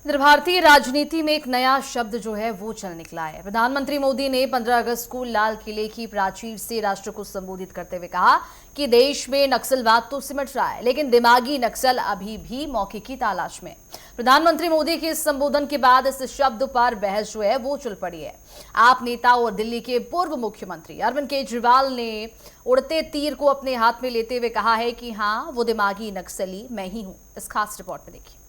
इधर भारतीय राजनीति में एक नया शब्द जो है वो चल निकला है। प्रधानमंत्री मोदी ने 15 अगस्त को लाल किले की प्राचीर से राष्ट्र को संबोधित करते हुए कहा कि देश में नक्सलवाद तो सिमट रहा है, लेकिन दिमागी नक्सल अभी भी मौके की तलाश में। प्रधानमंत्री मोदी के इस संबोधन के बाद इस शब्द पर बहस जो है वो चल पड़ी है। आप नेता और दिल्ली के पूर्व मुख्यमंत्री अरविंद केजरीवाल ने उड़ते तीर को अपने हाथ में लेते हुए कहा है कि हाँ, वो दिमागी नक्सली मैं ही हूं। इस खास रिपोर्ट में देखिए।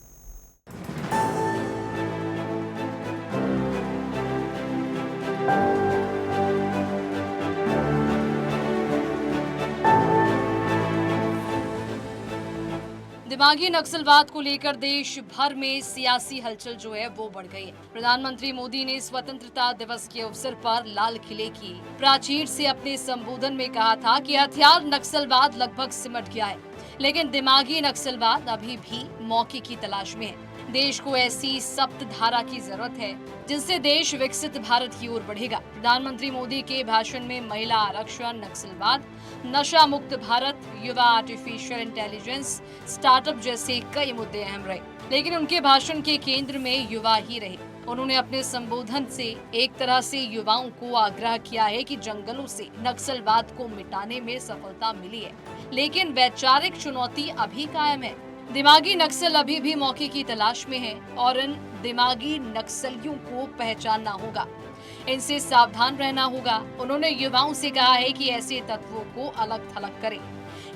दिमागी नक्सलवाद को लेकर देश भर में सियासी हलचल जो है वो बढ़ गई है। प्रधानमंत्री मोदी ने स्वतंत्रता दिवस के अवसर पर लाल किले की प्राचीर से अपने संबोधन में कहा था कि हथियार नक्सलवाद लगभग सिमट गया है, लेकिन दिमागी नक्सलवाद अभी भी मौके की तलाश में है। देश को ऐसी सप्त धारा की जरूरत है जिनसे देश विकसित भारत की ओर बढ़ेगा। प्रधानमंत्री मोदी के भाषण में महिला आरक्षण, नक्सलवाद, नशा मुक्त भारत, युवा, आर्टिफिशियल इंटेलिजेंस, स्टार्टअप जैसे कई मुद्दे अहम रहे, लेकिन उनके भाषण के केंद्र में युवा ही रहे। उन्होंने अपने संबोधन से एक तरह से युवाओं को आग्रह किया है कि जंगलों से नक्सलवाद को मिटाने में सफलता मिली है, लेकिन वैचारिक चुनौती अभी कायम है। दिमागी नक्सल अभी भी मौके की तलाश में है और इन दिमागी नक्सलियों को पहचानना होगा, इनसे सावधान रहना होगा। उन्होंने युवाओं से कहा है कि ऐसे तत्वों को अलग थलग करें।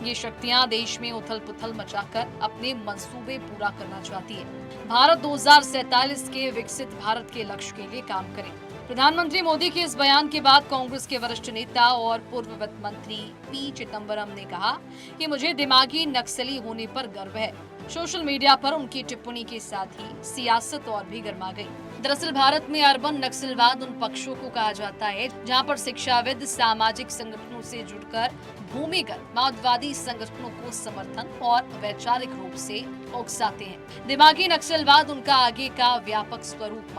ये शक्तियां देश में उथल पुथल मचाकर अपने मंसूबे पूरा करना चाहती है। भारत 2047 के विकसित भारत के लक्ष्य के लिए काम करे। प्रधानमंत्री मोदी के इस बयान के बाद कांग्रेस के वरिष्ठ नेता और पूर्व वित्त मंत्री पी चिदंबरम ने कहा कि मुझे दिमागी नक्सली होने पर गर्व है। सोशल मीडिया पर उनकी टिप्पणी के साथ ही सियासत और भी गर्मा गई। दरअसल भारत में अर्बन नक्सलवाद उन पक्षों को कहा जाता है जहां पर शिक्षाविद सामाजिक संगठनों से जुड़कर भूमिगत माओवादी संगठनों को समर्थन और वैचारिक रूप से उकसाते हैं। दिमागी नक्सलवाद उनका आगे का व्यापक स्वरूप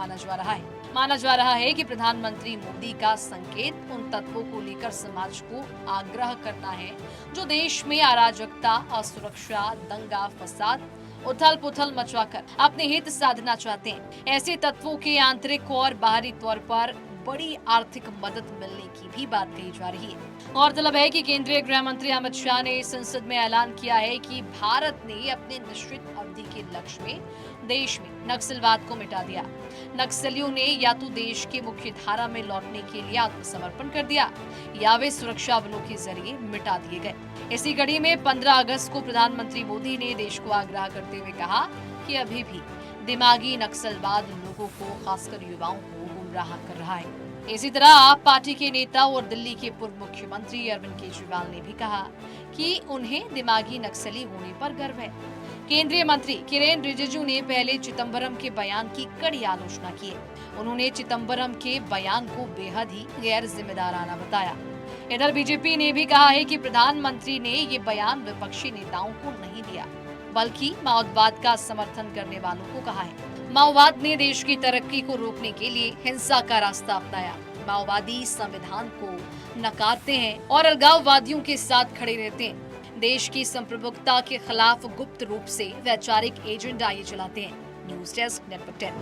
माना जा रहा है कि प्रधानमंत्री मोदी का संकेत उन तत्वों को लेकर समाज को आग्रह करना है जो देश में अराजकता, असुरक्षा, दंगा फसाद, उथल पुथल मचाकर अपने हित साधना चाहते हैं। ऐसे तत्वों के आंतरिक और बाहरी तौर पर बड़ी आर्थिक मदद मिलने की भी बात कही जा रही है। गौरतलब है कि केंद्रीय गृह मंत्री अमित शाह ने संसद में ऐलान किया है कि भारत ने अपने निश्चित अवधि के लक्ष्य में देश में नक्सलवाद को मिटा दिया। नक्सलियों ने या तो देश की मुख्य धारा में लौटने के लिए आत्मसमर्पण कर दिया या वे सुरक्षा बलों के जरिए मिटा दिए गए। इसी कड़ी में 15 अगस्त को प्रधानमंत्री मोदी ने देश को आग्रह करते हुए कहा कि अभी भी दिमागी नक्सलवाद लोगों को, खासकर युवाओं को गुमराह कर रहा है। इसी तरह आप पार्टी के नेता और दिल्ली के पूर्व मुख्यमंत्री अरविंद केजरीवाल ने भी कहा कि उन्हें दिमागी नक्सली होने पर गर्व है। केंद्रीय मंत्री किरेन रिजिजू ने पहले चिदंबरम के बयान की कड़ी आलोचना की है। उन्होंने चिदंबरम के बयान को बेहद ही गैर जिम्मेदाराना बताया। इधर बीजेपी ने भी कहा है कि प्रधानमंत्री ने ये बयान विपक्षी नेताओं को नहीं दिया, बल्कि माओवाद का समर्थन करने वालों को कहा है। माओवाद ने देश की तरक्की को रोकने के लिए हिंसा का रास्ता अपनाया। माओवादी संविधान को नकारते हैं और अलगाववादियों के साथ खड़े रहते हैं। देश की संप्रभुता के खिलाफ गुप्त रूप से वैचारिक एजेंडा ये चलाते हैं। News desk, network 10।